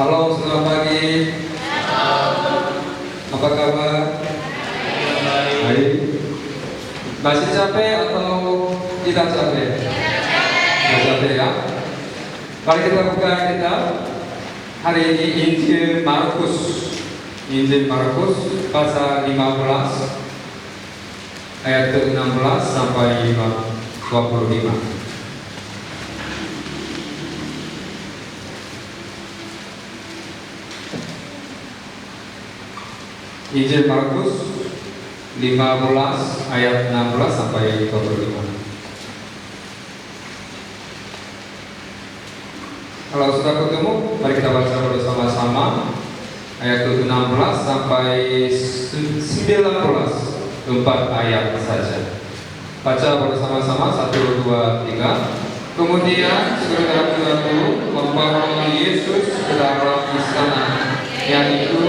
Halo, selamat pagi. Apa kabar? Baik. Masih capek atau tidak capek? Tidak capek ya. Mari kita buka kitab. Hari ini Injil Markus. Injil Markus pasal 15 ayat ke-16 sampai 25. Injil Markus 15 ayat 16 sampai 25. Kalau sudah ketemu, mari kita baca bersama-sama ayat 16 sampai 19, 4 ayat saja. Baca bersama-sama 1, 2, 3. Kemudian saudara-saudaraku membawa Yesus ke dalam istana, yaitu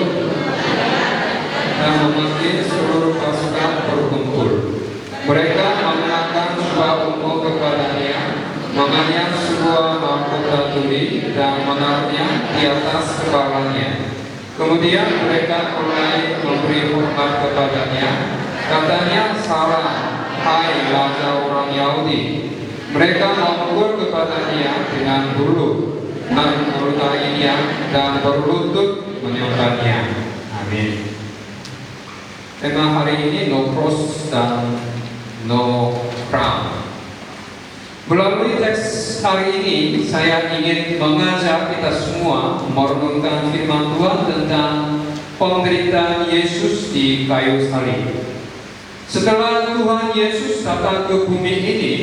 dan memanggil seluruh pasukan berkumpul. Mereka mengenakan jubah ungu kepadanya, mengenyam sebuah mahkota tuli dan menaruhnya di atas kepalanya. Kemudian mereka mulai memberi hormat kepadanya. Katanya, "Salam, hai raja orang Yahudi." Mereka memukul kepadanya dengan bulu dan melutainya dan berlutut menyembahnya. Amin. Tema hari ini no cross dan no crown. Melalui teks hari ini saya ingin mengajak kita semua merenungkan firman Tuhan tentang penderitaan Yesus di kayu salib. Setelah Tuhan Yesus datang ke bumi ini,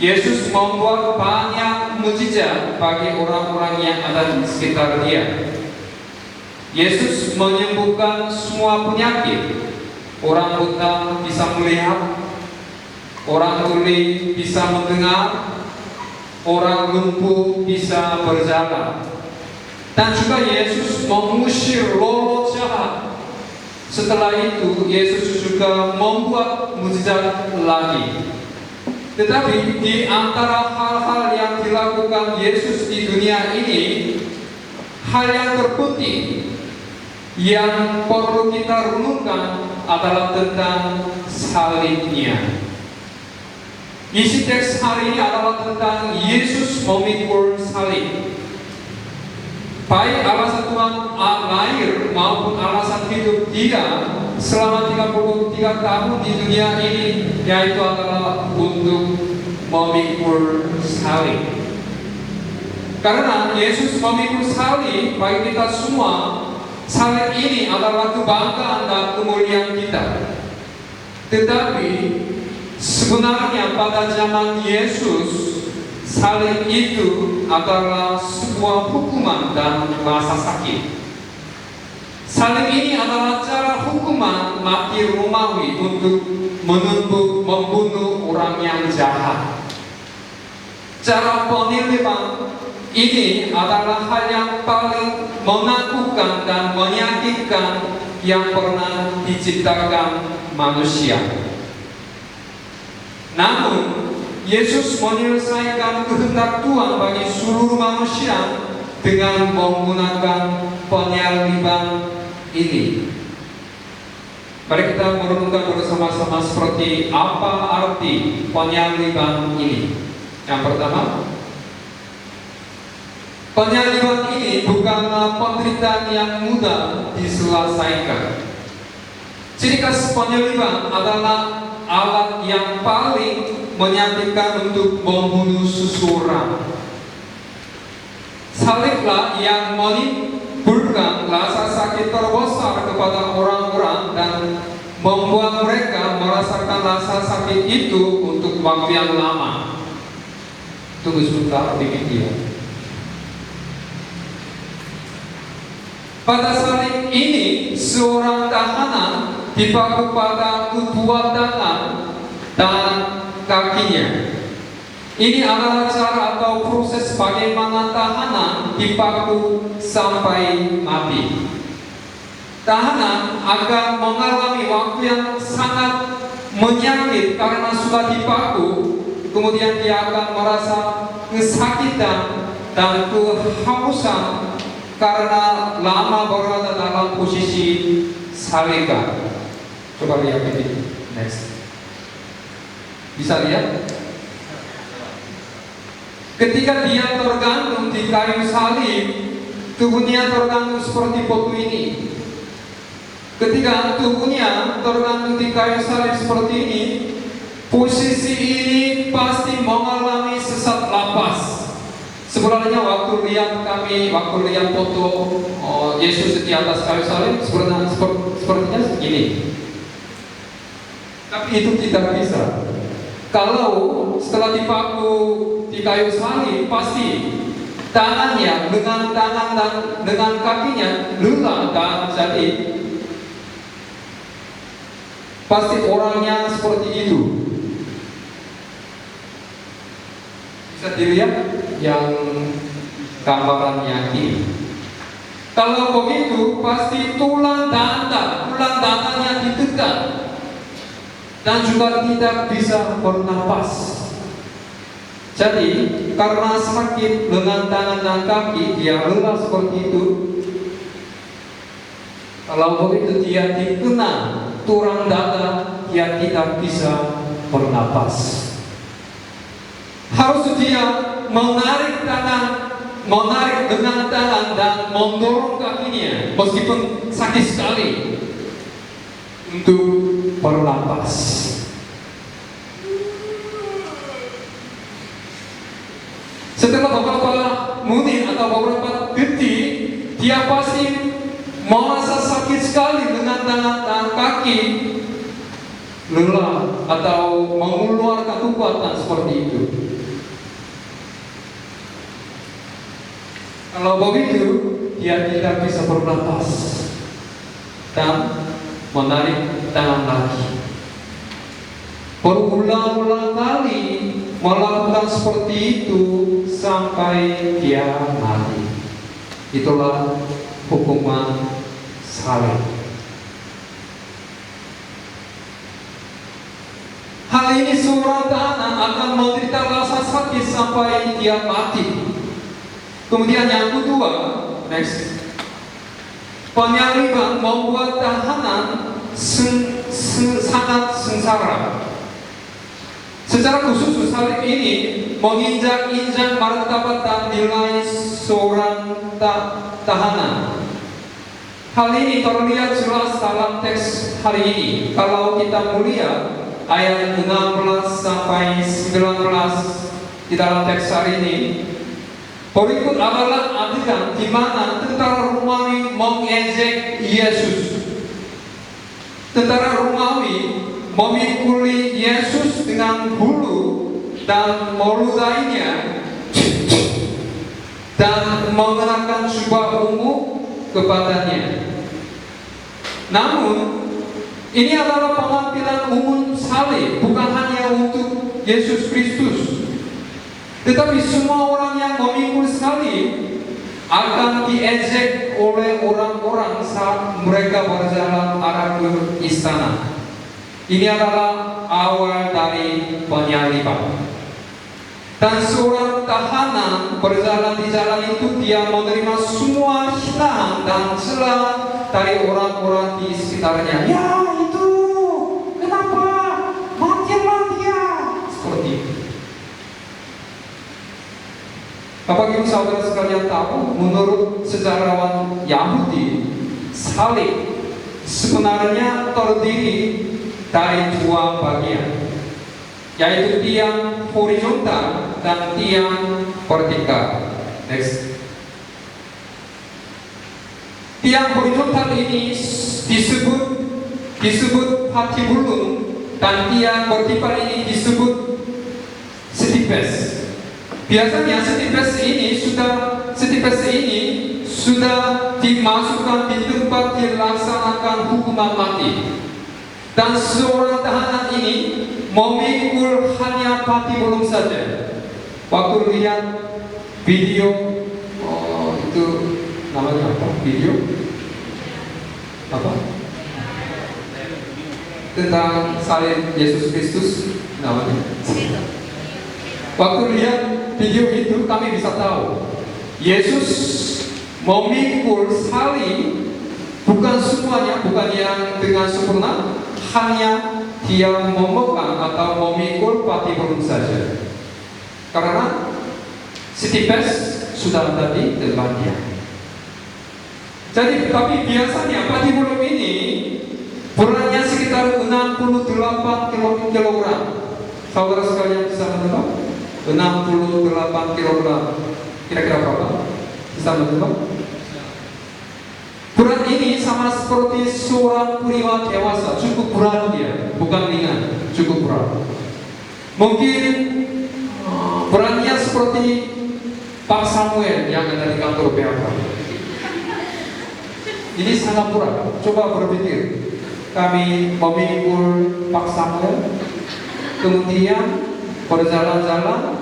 Yesus membuat banyak mukjizat bagi orang-orang yang ada di sekitar dia. Yesus menyembuhkan semua penyakit. Orang buta bisa melihat, orang tuli bisa mendengar, orang lumpuh bisa berjalan. Dan juga Yesus mengusir roh jahat. Setelah itu Yesus juga membuat mukjizat lagi. Tetapi di antara hal-hal yang dilakukan Yesus di dunia ini, hal yang terpenting yang perlu kita renungkan adalah tentang salibnya. Isi teks hari ini adalah tentang Yesus memikul salib. Baik alasan Tuhan lahir maupun alasan hidup dia selama 33 tahun di dunia ini, yaitu adalah untuk memikul salib. Karena Yesus memikul salib bagi kita semua, salib ini adalah kebanggaan dan kemuliaan kita. Tetapi sebenarnya pada zaman Yesus, salib itu adalah sebuah hukuman dan rasa sakit. Salib ini adalah cara hukuman mati Romawi untuk membunuh orang yang jahat. Cara peniliban ini adalah hal yang paling menakutkan dan menyakitkan yang pernah diciptakan manusia. Namun, Yesus menyelesaikan kehendak Tuhan bagi seluruh manusia dengan menggunakan penyaliban ini. Mari kita merenungkan bersama-sama seperti apa arti penyaliban ini. Yang pertama, penyaliban ini bukanlah penderitaan yang mudah diselesaikan. Ciri khas penyaliban adalah alat yang paling menyakitkan untuk membunuh seseorang. Saliblah yang menimbulkan rasa sakit terbesar kepada orang-orang dan membuat mereka merasakan rasa sakit itu untuk waktu yang lama. Tunggu sebentar, bikin dia. Pada salib ini, seorang tahanan dipaku pada kedua tangan dan kakinya. Ini adalah cara atau proses bagaimana tahanan dipaku sampai mati. Tahanan akan mengalami waktu yang sangat menyakit karena sudah dipaku. Kemudian dia akan merasa kesakitan dan kehausan karena lama berada dalam posisi salibkan. Coba lihat ini. Next. Bisa lihat? Ketika dia tergantung di kayu salib, tubuhnya tergantung seperti foto ini. Ketika tubuhnya tergantung di kayu salib seperti ini, posisi ini pasti mengalami sesak napas. Sebenarnya waktu lihat foto Yesus di atas kayu salib, sepertinya ini. Tapi itu tidak bisa. Kalau setelah dipaku di kayu salib, pasti tangannya dengan tangan dan dengan kakinya lelah dan jadi pasti orangnya seperti itu. Bisa dilihat yang gambarannya ini. Kalau begitu pasti tulang dananya ditekan dan juga tidak bisa bernapas. Jadi karena sakit lengan tangan dan kaki, dia lelah seperti itu. Kalau begitu dia dikena tulang dada, dia tidak bisa bernapas. Harus dia menarik dengan tangan dan mendorong kakinya, meskipun sakit sekali, untuk bernapas. Setelah beberapa menit atau beberapa detik, dia pasti merasa sakit sekali dengan tangan dan kaki, lelah atau mengeluarkan kekuatan seperti itu. Kalau begitu, dia tidak bisa bernapas dan menarik tangan lagi. Berulang-ulang kali melakukan seperti itu sampai dia mati. Itulah hukuman salib. Hal ini seorang tahanan akan menderita rasa sakit sampai dia mati. Kemudian yang kedua, next. Penyaliban membuat tahanan sangat sengsara. Secara khusus salib ini menginjak-injak martabat dan nilai seorang tahanan. Hal ini terlihat jelas dalam teks hari ini. Kalau kita melihat ayat 16 sampai 19 di dalam teks hari ini, berikut adalah adegan di mana tentara Romawi mengejek Yesus. Tentara Romawi memikuli Yesus dengan bulu dan meludainya dan mengenakan jubah ungu kepadanya. Namun ini adalah pengambilan umum salib, bukan hanya untuk Yesus Kristus, tetapi semua orang yang memikul salib akan diejek oleh orang-orang saat mereka berjalan arah ke istana. Ini adalah awal dari penyaliban. Dan seorang tahanan berjalan di jalan itu, dia menerima semua hinaan dan celah dari orang-orang di sekitarnya. Ya itu, kenapa? Matilah dia. Seperti itu. Bapak Ibu saudara sekalian tahu, menurut sejarawan Yahudi, salib sebenarnya terdiri dari dua bagian, yaitu tiang horizontal dan tiang vertikal. Next. Tiang horizontal ini disebut patibulum dan tiang vertikal ini disebut stipes. Biasanya stipes ini sudah dimasukkan di tempat dilaksanakan hukuman mati. Dan seorang tahanan ini memikul hanya patibulum saja. Waktu lihat video itu namanya apa? Video apa? Tentang salib Yesus Kristus namanya. Waktu lihat video itu kami bisa tahu Yesus memikul salib, bukan semuanya, bukan yang dengan sempurna, hanya dia memegang atau memikul patibolum saja. Karena Stefanus sudah ada di depannya. Jadi, tapi biasanya patibolum ini beratnya sekitar 68 kilogram. Saudara sekalian bisa menebak? 68 kilogram. Kira-kira berapa? Bisa menebak? Berat ini sama seperti seorang pria dewasa, cukup berat dia, bukan ringan, cukup berat. Mungkin beratnya seperti Pak Samuel yang ada di kantor PHK. Ini sangat berat. Coba berpikir, kami memikul Pak Samuel, kemudian berjalan-jalan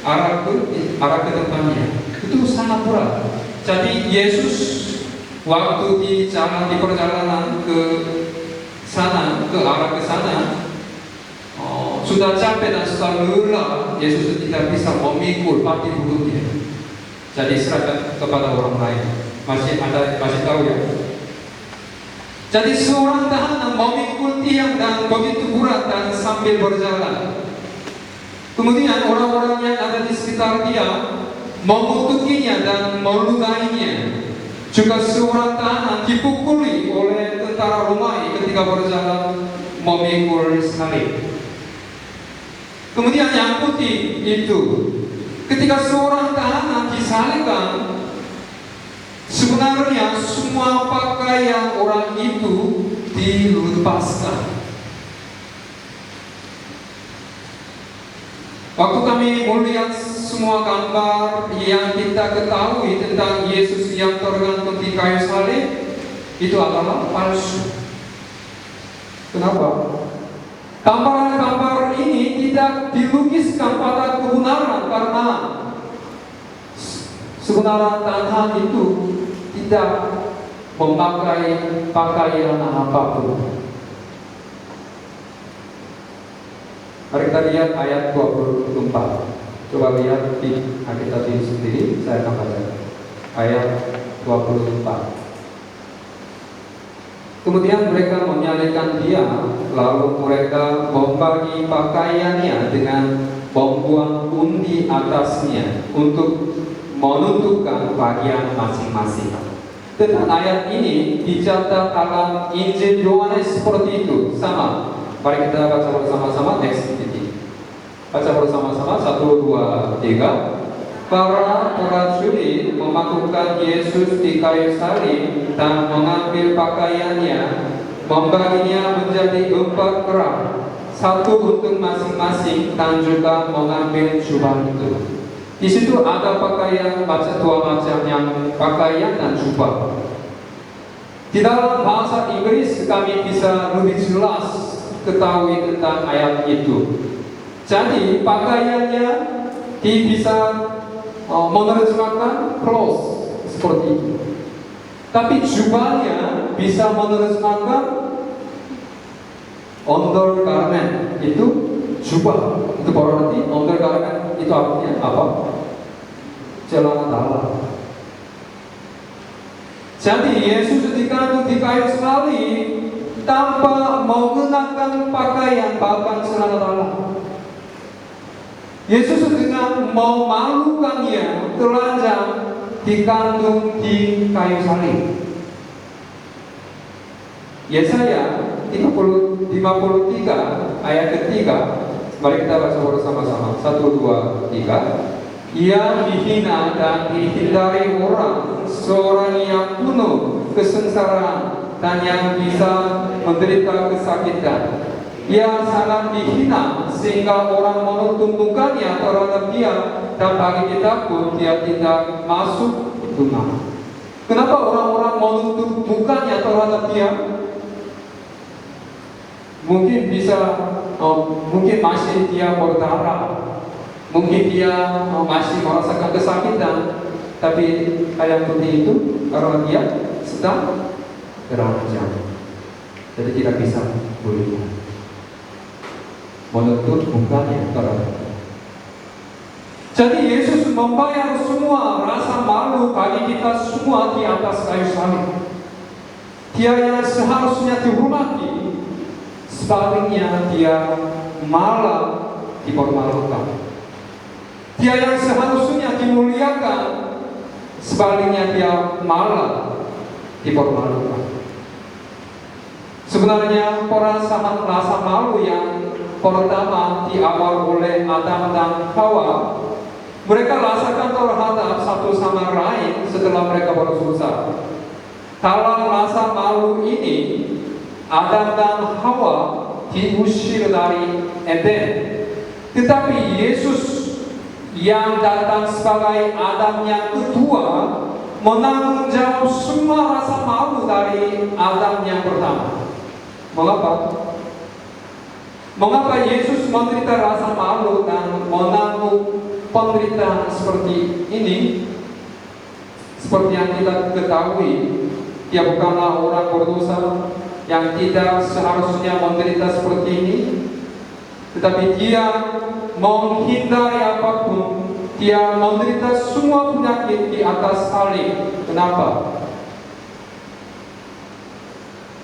arah ke depannya, itu sangat berat. Jadi Yesus waktu di perjalanan ke sana, ke arah ke sana, sudah capek dan sudah lelah, Yesus tidak bisa memikul patibolumnya. Jadi serahkan kepada orang lain. Masih tahu ya? Jadi seorang tahanan memikul tiang dan begitu berat dan sambil berjalan. Kemudian orang-orang yang ada di sekitar dia mengutukinya dan meludainya. Juga seorang tahanan dipukuli oleh tentara Romawi ketika berjalan memikul salib. Kemudian yang putih itu, ketika seorang tahanan disalibkan, sebenarnya semua pakaian orang itu dilepaskan. Waktu kami melihat semua gambar yang kita ketahui tentang Yesus yang tergantung di kayu salib, itu adalah palsu. Kenapa? Gambar-gambar ini tidak dilukiskan pada kebenaran, karena sebenarnya tahanan itu tidak memakai pakaian apapun. Mari kita lihat ayat 24. Coba lihat di Alkitab ini sendiri, saya akan baca. Ayat 24. Kemudian mereka menyalibkan dia, lalu mereka membagi pakaiannya dengan membuang undi atasnya untuk menentukan bagian masing-masing. Tentang ayat ini dicatat dalam Injil Yohanes seperti itu, sama. Mari kita baca bersama-sama, next titik. Baca bersama-sama, 1, 2, 3. Para prajurit memasukkan Yesus di kayu salib dan mengambil pakaiannya, membaginya menjadi 4 kerat, 1 untuk masing-masing, dan juga mengambil jubah itu. Di situ ada pakaian dua macam, yang pakaian dan jubah. Di dalam bahasa Inggris kami bisa lebih jelas ketahui tentang ayat itu. Jadi pakaiannya bisa menerjemahkan clothes seperti itu, tapi jubahnya bisa menerjemahkan undergarment. Itu jubah, itu berarti undergarment itu artinya apa? Celana dalam. Jadi Yesus digantung di kayu salib tanpa menggunakan pakaian, bahkan celana dalam. Yesus dengan memalukannya telanjang digantung di kayu salib. Yesaya 53 ayat ketiga. Mari kita baca bersama-sama, 1, 2, 3. Ia dihina dan dihindari orang, seorang yang penuh kesengsaraan dan yang bisa menderita kesakitan. Ia sangat dihina sehingga orang menuntutkannya terhadap dia, dan bagi kita pun dia tidak masuk rumah. Kenapa orang-orang menuntut mukanya terhadap dia? Mungkin mungkin masih dia berdarah, mungkin dia masih merasakan kesakitan, tapi ayat putih itu karena dia sedang terancam, jadi tidak bisa berubah. Menuntut mukanya terhadap. Jadi Yesus Yesus membayar semua rasa malu bagi kita semua di atas kayu salib. Dia yang seharusnya dihormati, sebaliknya dia malah dipermalukan. Dia yang seharusnya dimuliakan, sebaliknya dia malah dipermalukan. Sebenarnya perasaan rasa malu yang pertama diawal oleh Adam dan Hawa, mereka rasakan terhadap satu sama lain setelah mereka berdosa. Dalam rasa malu ini, Adam dan Hawa diusir dari Eden. Tetapi Yesus yang datang sebagai Adam yang kedua menanggung jawab semua rasa malu dari Adam yang pertama. Mengapa? Mengapa Yesus menderita rasa malu dan menanggung penderitaan seperti ini? Seperti yang kita ketahui, dia bukanlah orang berdosa yang tidak seharusnya menderita seperti ini, tetapi dia menghindari apapun. Dia menderita semua penyakit di atas salib. Kenapa?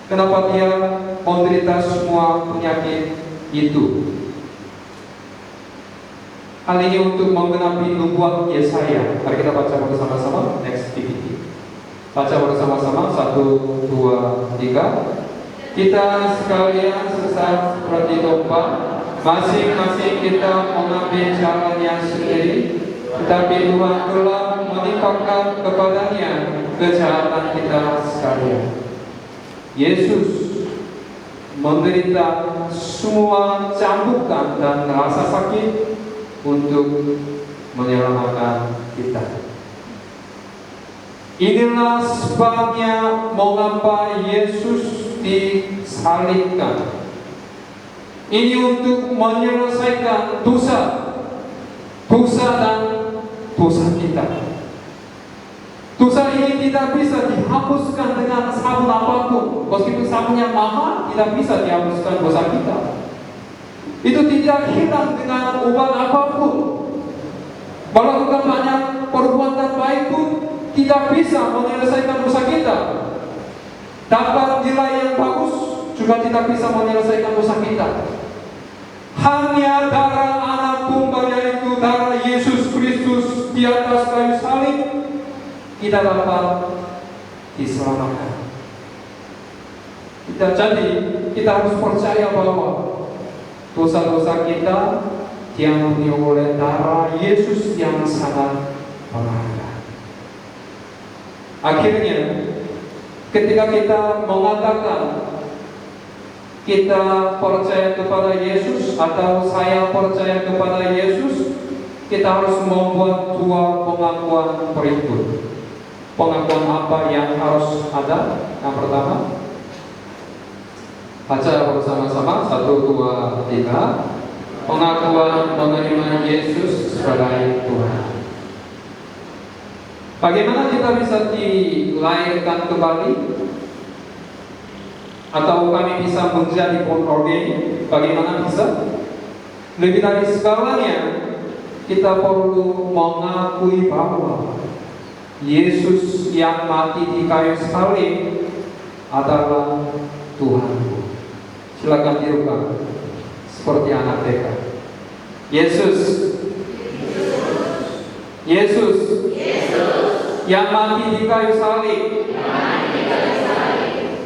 Kenapa dia menderita semua penyakit itu? Hal ini untuk menggenapi nubuat Yesaya. Mari kita baca bersama-sama. Next PPT. Baca bersama-sama. 1, 2, 3. Kita sekalian sesat seperti domba, masing-masing kita mengambil jalannya sendiri, tetapi Tuhan telah menimpakan kepadanya kejahatan kita sekalian. Yesus menderita semua cambukan dan rasa sakit untuk menyelamatkan kita. Inilah sebabnya mengapa Yesus disalibkan. Ini untuk menyelesaikan dosa dan dosa kita. Dosa ini tidak bisa dihapuskan dengan sabun apapun. Meskipun sabunnya mahal, tidak bisa dihapuskan dosa kita. Itu tidak hilang dengan obat apapun. Melakukan banyak perbuatan baik pun tidak bisa menyelesaikan dosa kita. Dapat nilai yang bagus juga tidak bisa menyelesaikan dosa kita. Hanya darah anak tunggal, yaitu darah Yesus Kristus di atas kayu salib, kita dapat diselamatkan. Jadi kita harus percaya bahwa dosa-dosa kita diampuni oleh darah Yesus yang sangat berharga. Akhirnya, ketika kita mengatakan kita percaya kepada Yesus atau saya percaya kepada Yesus, kita harus membuat dua pengakuan berikut. Pengakuan apa yang harus ada? Yang pertama, baca bersama-sama. 1, 2, 3. Pengakuan menerima Yesus sebagai Tuhan. Bagaimana kita bisa dilahirkan kembali? Atau kami bisa menjadi born again? Bagaimana bisa? Lebih dari segalanya, kita perlu mengakui bahwa Yesus yang mati di kayu salib adalah Tuhanku. Silakan dirubah seperti anak TK. Yesus yang mati di kayu salib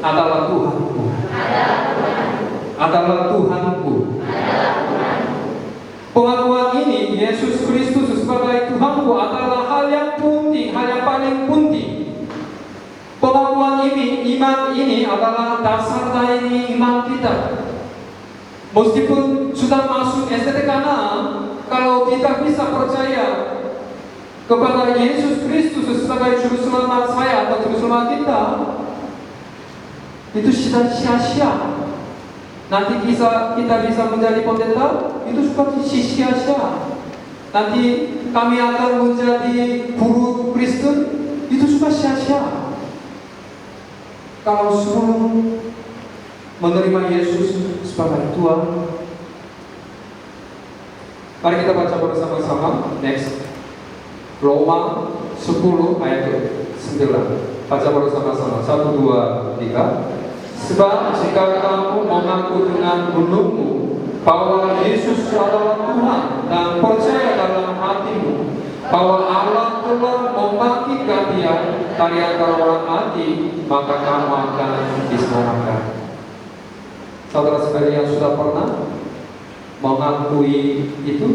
adalah Tuhanku. Adalah Tuhanku. Pengakuan ini, Yesus Kristus sebagai Tuhanku, adalah hal yang penting, hal yang paling penting. Pengakuan ini, iman ini adalah dasar dari iman kita. Meskipun sudah masuk SD Kanaan, kalau kita bisa percaya kepada Yesus Kristus sebagai Juru Selamat saya atau Juru Selamat kita, itu sudah sia-sia. Nanti kita bisa menjadi pendeta, itu seperti sia-sia. Nanti kami akan menjadi guru Kristen, itu sudah sia-sia. Kalau sebelum menerima Yesus sebagai Tuhan, mari kita baca bersama-sama. Next. Roma 10 ayat 9. Baca bersama-sama. 1, 2, 3. Sebab jika kamu mengaku dengan mulutmu bahwa Yesus adalah Tuhan dan percaya dalam hatimu bahwa Allah telah membangkitkan Dia dari antara orang mati, maka kamu akan diselamatkan. Saudara-saudari yang sudah pernah mengakui itu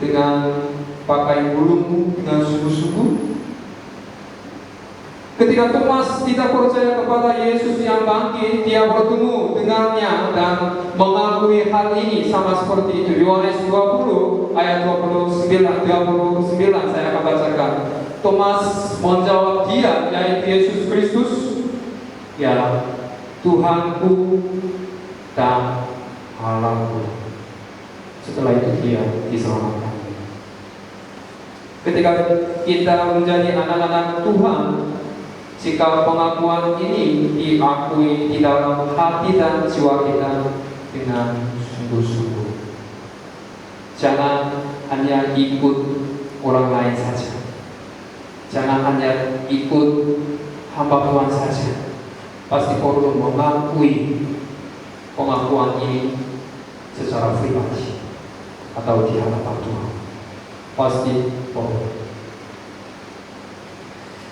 dengan pakai mulutmu dengan sungguh-sungguh? Ketika Thomas tidak percaya kepada Yesus yang bangkit, dia bertemu dengannya dan mengakui hal ini sama seperti itu. Yohanes 20 ayat 29 saya akan bacakan. Thomas menjawab dia, yaitu Yesus Kristus, ya Tuhanku dan Allahku. Setelah itu dia diselamatkan. Ketika kita menjadi anak-anak Tuhan, jika pengakuan ini diakui di dalam hati dan jiwa kita dengan sungguh-sungguh, jangan hanya ikut orang lain saja, jangan hanya ikut hamba Tuhan saja, pasti perlu mengakui pengakuan ini secara pribadi atau di hadapan Tuhan, pasti perlu.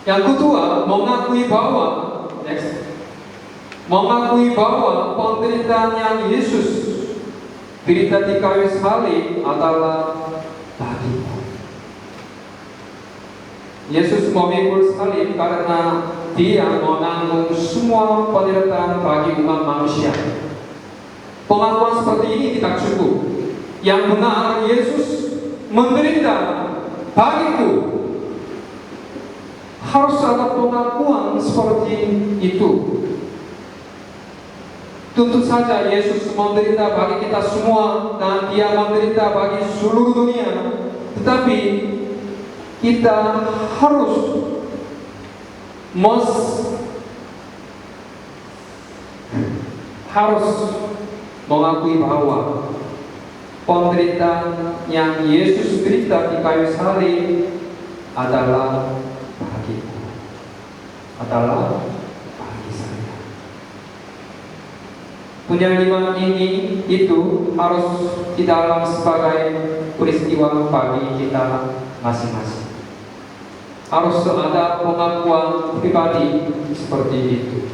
Yang kedua, mengakui bahwa penderitaan yang Yesus derita di kayu salib adalah bagimu. Yesus memikul salib karena Dia menanggung semua penderitaan bagi umat manusia. Pengakuan seperti ini tidak cukup. Yang benar, Yesus menderita bagiku. Harus ada pengakuan seperti itu. Tentu saja Yesus menderita bagi kita semua dan Dia menderita bagi seluruh dunia. Tetapi kita harus mengakui bahwa penderitaan yang Yesus derita di kayu salib adalah bagi saya. Penyaliban ini itu harus di dalam sebagai peristiwa bagi kita masing-masing. Harus ada pengakuan pribadi seperti itu.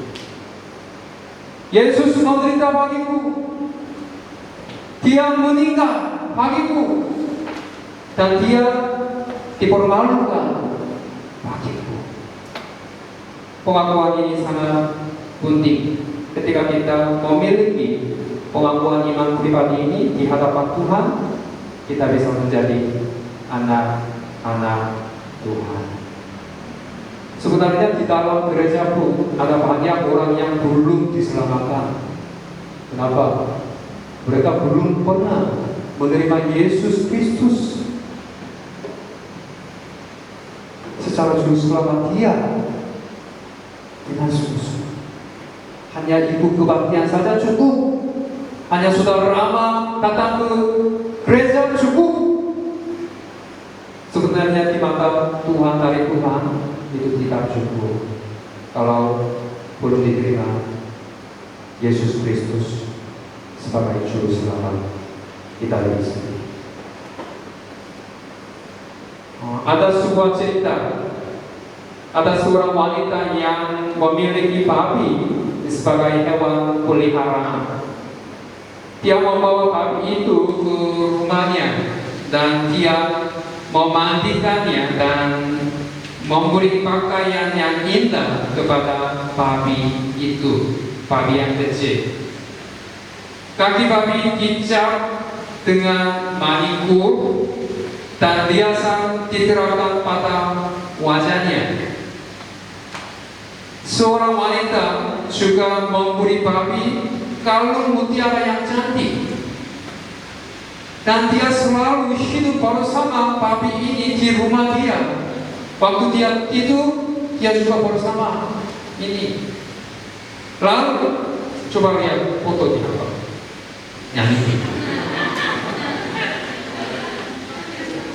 Yesus menderita bagiku, Dia meninggal bagiku, dan Dia dipermalukan bagiku. Pengakuan ini sangat penting. Ketika kita memiliki pengakuan iman pribadi ini di hadapan Tuhan, kita bisa menjadi anak-anak Tuhan. Sebenarnya di dalam gereja pun ada banyak orang yang belum diselamatkan. Kenapa? Mereka belum pernah menerima Yesus Kristus secara juru selamat Dia dengan sungguh-sungguh. Hanya ibu kebaktian saja cukup. Hanya saudara ramah datang ke gereja cukup. Sebenarnya di mata Tuhan, dari Tuhan itu tidak cukup kalau belum diterima Yesus Kristus sebagai juru selamat kita di sini. Ada sebuah cerita. Ada seorang wanita yang memiliki babi sebagai hewan peliharaan. Dia membawa babi itu ke rumahnya dan dia memandikannya dan memberi pakaian yang indah kepada babi itu, babi yang kecil. Kaki babi dicat dengan manikur dan biasa diterapkan pada wajahnya. Seorang wanita juga memberi babi kalung mutiara yang cantik, dan dia selalu hidup bersama babi ini di rumah dia. Waktu dia tidur, dia juga bersama ini. Lalu coba lihat foto di apa? Yang ini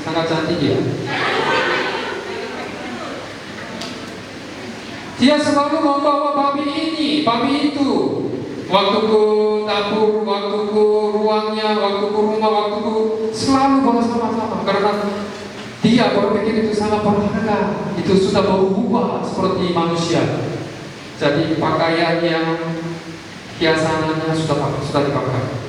sangat cantik dia. Dia selalu membawa babi ini, babi itu. Waktu ke dapur, waktu ke ruangnya, waktu ke rumah, waktu ke selalu bawa sama-sama. Karena dia berpikir itu sangat berharga, itu sudah berubah seperti manusia. Jadi pakaian yang hiasannya sudah dipakai.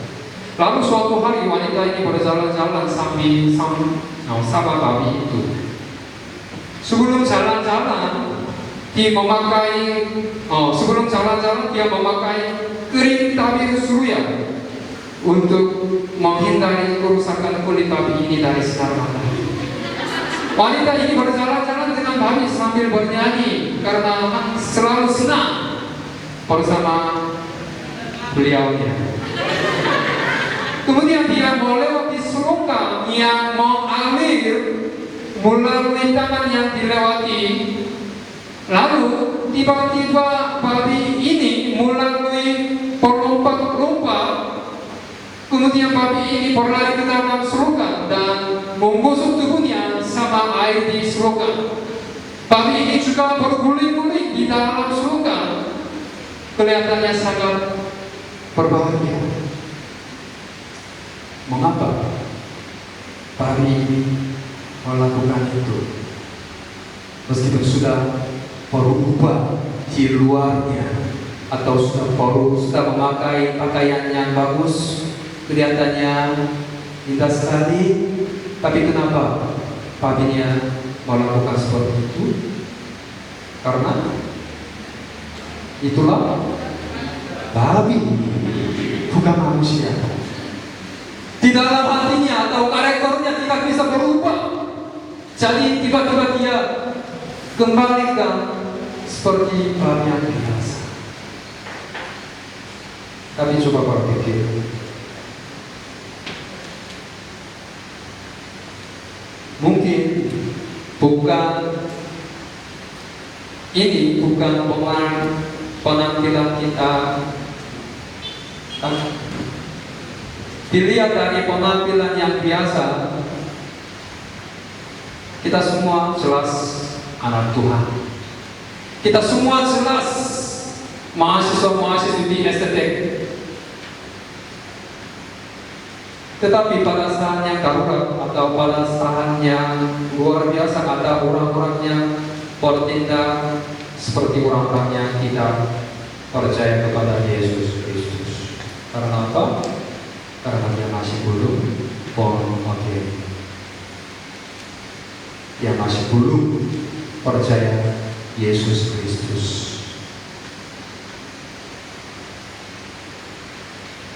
Lalu suatu hari wanita ini berjalan-jalan sama babi itu. Sebelum jalan-jalan dia memakai krim tabir surya untuk menghindari kerusakan kulit babi ini dari sinar matahari. Wanita ini berjalan-jalan dengan babi sambil bernyanyi karena selalu senang bersama beliaunya. Kemudian dia melewati selokan yang mengalir melalui taman yang dilewati. Lalu tiba-tiba babi ini melalui pelompat-lompat. Kemudian babi ini berlari ke dalam selokan dan menggosok tubuhnya sama air di selokan. Babi ini juga berguling-guling di dalam selokan. Kelihatannya sangat berbahagia. Mengapa babi ini melakukan itu? Meskipun sudah berubah di luarnya atau sudah memakai pakaian yang bagus, kelihatannya indah sekali, tapi kenapa babinya melakukan seperti itu? Karena itulah babi, bukan manusia. Di dalam hatinya atau karakternya tidak bisa berubah. Jadi tiba-tiba dia kembalikan seperti babi yang biasa. Tapi coba berpikir, mungkin ini bukan penampilan kita. Dilihat dari penampilan yang biasa, kita semua jelas anak Tuhan. Kita semua jelas mahasiswa-mahasiswi di STT. Tetapi pada saat yang darurat atau pada saat yang luar biasa, ada orang-orang yang bertindak seperti orang-orang yang tidak percaya kepada Yesus Kristus. Karena apa? Karena dia masih belum born again. Dia masih belum percaya Yesus Kristus.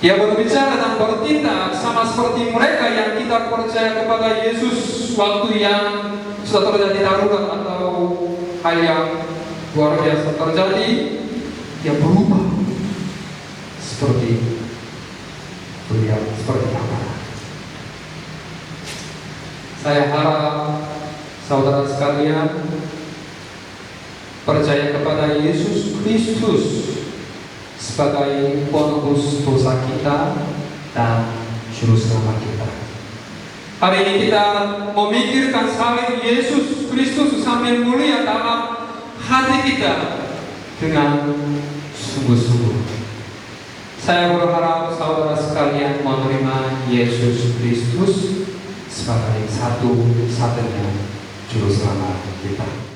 Dia berbicara dan bertindak sama seperti mereka yang tidak percaya kepada Yesus waktu yang sudah terjadi darurat atau hal yang luar biasa terjadi. Dia berubah seperti beliau, seperti apa? Saya harap saudara sekalian percaya kepada Yesus Kristus sebagai penebus dosa kita dan juru selamat kita. Hari ini kita memikirkan salib Yesus Kristus sambil mulia dalam hati kita dengan sungguh-sungguh. Saya berharap saudara sekalian menerima Yesus Kristus sebagai satu-satunya juru selamat kita.